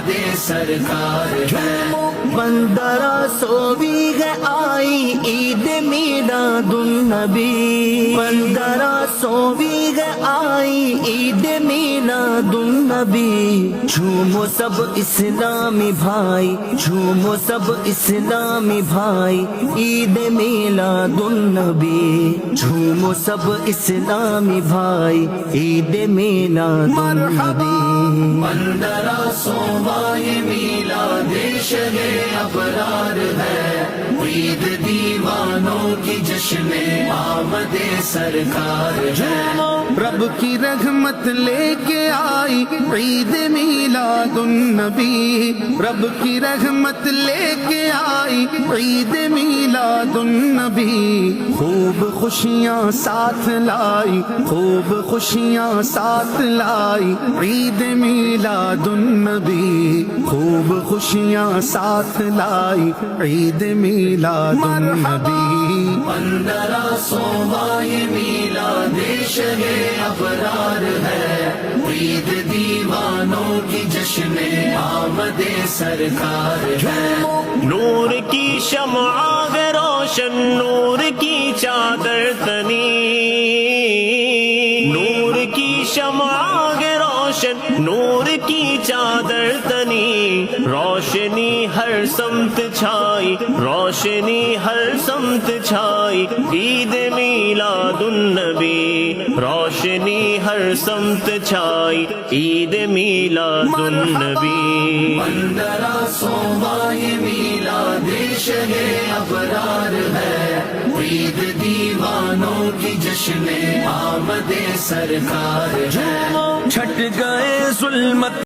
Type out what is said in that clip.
آمد سرکار ہے۔ 1500 آئی عید میلاد النبی، 1500 آئی عید میلاد النبی، جھومو سب اسلامی بھائی، جھومو سب اسلامی بھائی، عید میلاد النبی، جھومو سب اسلامی بھائی، عید میلاد النبی۔ 1500 میلاد شہ ابرار ہے، عید دیوانوں کی جشن آمد سرکار ہے۔ رب کی رحمت لے کے آئی عید میلاد النبی، رب کی رحمت لے کے آئی عید میلاد النبی، خوب خوشیاں ساتھ لائی، خوب خوشیاں ساتھ لائی عید میلاد النبی، خوب خوشیاں ساتھ لائی عید میلاد النبی۔ 1500 میلاد شہ ابرار ہے، عید دیوانوں کی جشن آمد سرکار ہے۔ نور کی شمع ہے روشن، نور کی چادر تنی، نور کی شمع ہے روشن، نور کی چادر تنی، روشنی ہر سمت چھائی، روشنی ہر سمت چھائی، عید میلاد النبی، روشنی ہر سمت چھائی، عید میلاد النبی۔ 1500 میلاد شہ ابرار ہے، عید دیوانوں کی جشن آمد سرکار ہے۔ چھٹ گئے ظلمت